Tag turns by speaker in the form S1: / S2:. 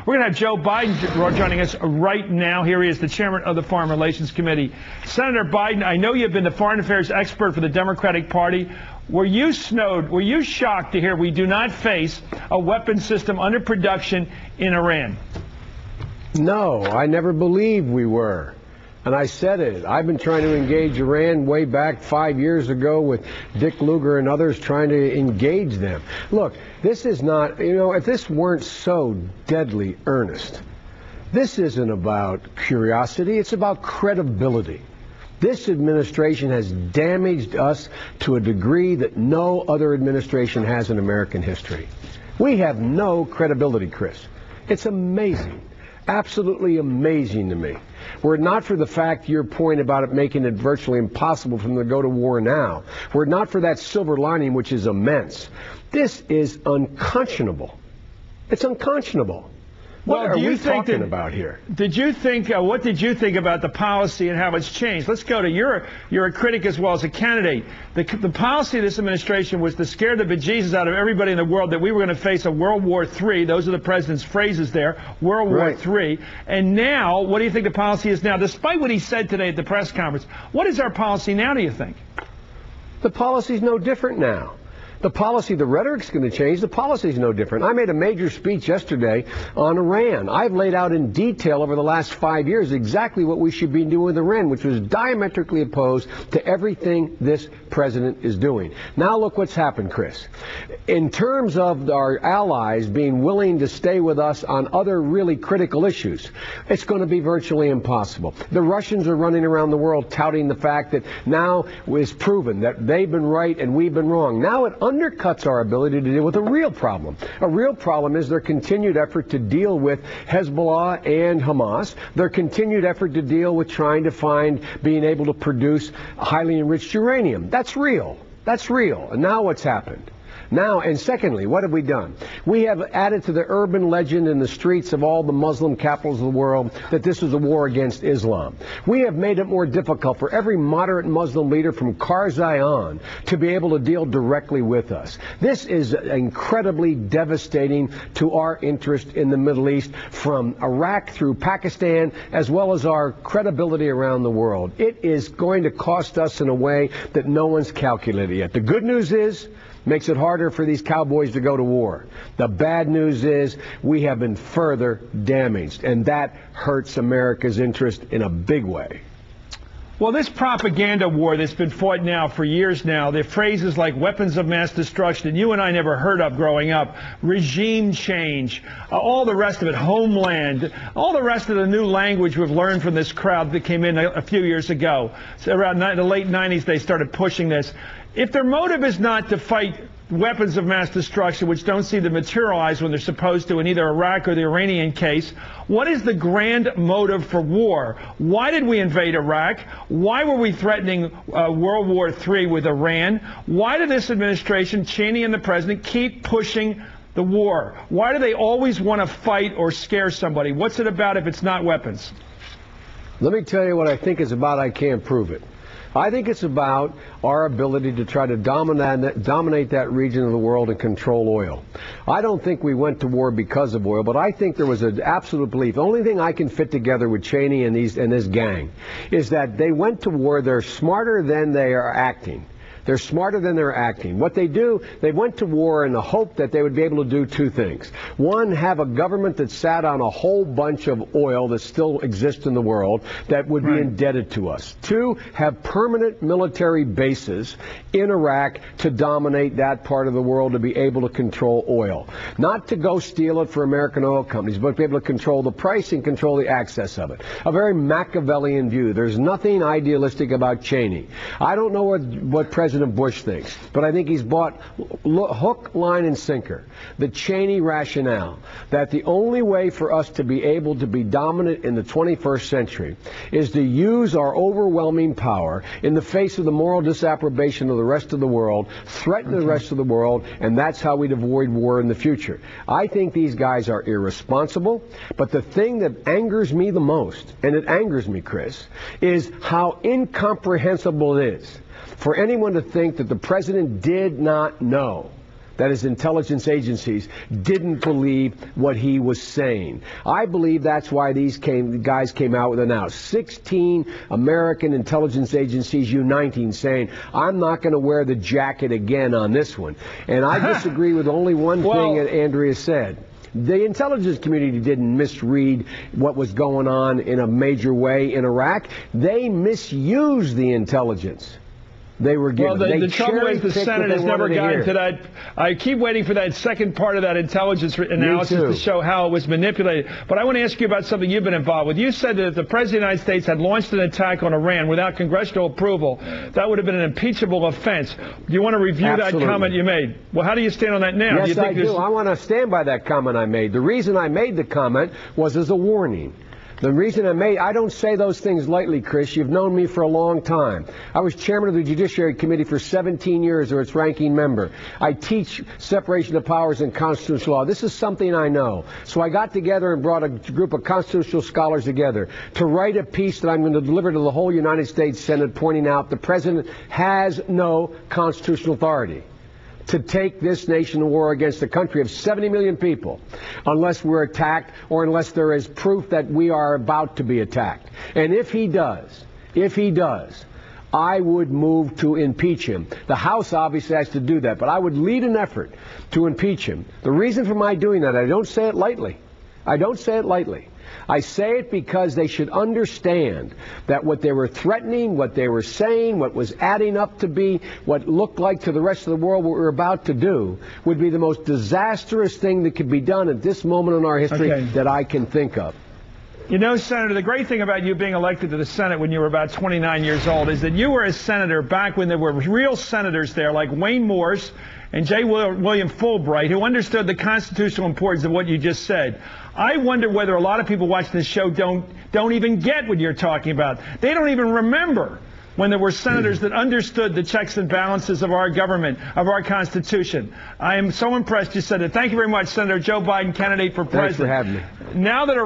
S1: We're going to have Joe Biden joining us right now. Here he is, the chairman of the Foreign Relations Committee. Senator Biden, I know you've been the foreign affairs expert for the Democratic Party. Were you shocked to hear we do not face a weapons system under production in Iran?
S2: No, I never believed we were. And I said it. I've been trying to engage Iran way back 5 years ago with Dick Lugar and others trying to engage them. Look, this is not, if this weren't so deadly earnest, this isn't about curiosity, it's about credibility. This administration has damaged us to a degree that no other administration has in American history. We have no credibility, Chris. It's amazing. Absolutely amazing to me. Were it not for the fact, your point about it making it virtually impossible for them to go to war now, were it not for that silver lining, which is immense, this is unconscionable. It's unconscionable. What are we talking about here?
S1: Did you think, what did you think about the policy and how it's changed? Let's go to, you're a critic as well as a candidate. The policy of this administration was to scare the bejesus out of everybody in the world that we were going to face a World War III. Those are the president's phrases there, World War III. And now, what do you think the policy is now? Despite what he said today at the press conference, what is our policy now, do you think?
S2: The policy's no different now. The policy, the rhetoric's going to change. The policy's no different. I made a major speech yesterday on Iran. I've laid out in detail over the last 5 years exactly what we should be doing with Iran, which was diametrically opposed to everything this president is doing. Now look what's happened, Chris. In terms of our allies being willing to stay with us on other really critical issues, it's going to be virtually impossible. The Russians are running around the world touting the fact that now it's proven that they've been right and we've been wrong. Now it undercuts our ability to deal with a real problem. A real problem is their continued effort to deal with Hezbollah and Hamas, their continued effort to deal with trying to find being able to produce highly enriched uranium. That's real. That's real. And now what's happened? Now, and secondly, what have we done? We have added to the urban legend in the streets of all the Muslim capitals of the world that this is a war against Islam. We have made it more difficult for every moderate Muslim leader from Karzai on to be able to deal directly with us. This is incredibly devastating to our interest in the Middle East, from Iraq through Pakistan, as well as our credibility around the world. It is going to cost us in a way that no one's calculated yet. The good news is, makes it harder for these cowboys to go to war. The bad news is we have been further damaged, and that hurts America's interest in a big way.
S1: Well, this propaganda war that's been fought now for years now, the phrases like weapons of mass destruction that you and I never heard of growing up, regime change, all the rest of it, homeland, all the rest of the new language we've learned from this crowd that came in a few years ago. So around the late 90s, they started pushing this. If their motive is not to fight weapons of mass destruction, which don't seem to materialize when they're supposed to in either Iraq or the Iranian case, what is the grand motive for war? Why did we invade Iraq? Why were we threatening World War III with Iran? Why did this administration, Cheney and the president, keep pushing the war? Why do they always want to fight or scare somebody? What's it about if it's not weapons?
S2: Let me tell you what I think it's about. I can't prove it. I think it's about our ability to try to dominate that region of the world and control oil. I don't think we went to war because of oil, but I think there was an absolute belief. The only thing I can fit together with Cheney and this gang is that they went to war. They're smarter than they are acting. They're smarter than they're acting. What they do, they went to war in the hope that they would be able to do two things. One, have a government that sat on a whole bunch of oil that still exists in the world that would be indebted to us. Two, have permanent military bases in Iraq to dominate that part of the world, to be able to control oil. Not to go steal it for American oil companies, but to be able to control the price and control the access of it. A very Machiavellian view. There's nothing idealistic about Cheney. I don't know what President Bush thinks, but I think he's bought hook, line, and sinker the Cheney rationale that the only way for us to be able to be dominant in the 21st century is to use our overwhelming power in the face of the moral disapprobation of the rest of the world, threaten the rest of the world, and that's how we'd avoid war in the future. I think these guys are irresponsible, but the thing that angers me the most, and it angers me, Chris, is how incomprehensible it is for anyone to think that the president did not know that his intelligence agencies didn't believe what he was saying. I believe that's why these guys came out with it now. 16 American intelligence agencies uniting, saying, I'm not going to wear the jacket again on this one. And I disagree with only one thing that Andrea said. The intelligence community didn't misread what was going on in a major way in Iraq. They misused the intelligence they were given.
S1: Well, the trouble is the Senate has never gotten to that. I keep waiting for that second part of that intelligence analysis to show how it was manipulated. But I want to ask you about something you've been involved with. You said that if the President of the United States had launched an attack on Iran without congressional approval, that would have been an impeachable offense. Do you want to review that comment you made? Well, how do you stand on that now?
S2: Yes, I do. I want to stand by that comment I made. The reason I made the comment was as a warning. The reason I don't say those things lightly, Chris. You've known me for a long time. I was chairman of the Judiciary Committee for 17 years, or its ranking member. I teach separation of powers and constitutional law. This is something I know. So I got together and brought a group of constitutional scholars together to write a piece that I'm going to deliver to the whole United States Senate, pointing out the president has no constitutional authority to take this nation to war against a country of 70 million people unless we're attacked or unless there is proof that we are about to be attacked. And if he does, I would move to impeach him. The House obviously has to do that, but I would lead an effort to impeach him. The reason for my doing that, I don't say it lightly. I say it because they should understand that what they were threatening, what they were saying, what was adding up to be, what looked like to the rest of the world what we're about to do, would be the most disastrous thing that could be done at this moment in our history that I can think of.
S1: You know, Senator, the great thing about you being elected to the Senate when you were about 29 years old is that you were a senator back when there were real senators there like Wayne Morse and J. William Fulbright, who understood the constitutional importance of what you just said. I wonder whether a lot of people watching this show don't even get what you're talking about. They don't even remember when there were senators that understood the checks and balances of our government, of our Constitution. I am so impressed you said it. Thank you very much, Senator Joe Biden, candidate for president.
S2: Thanks for having me.
S1: Now that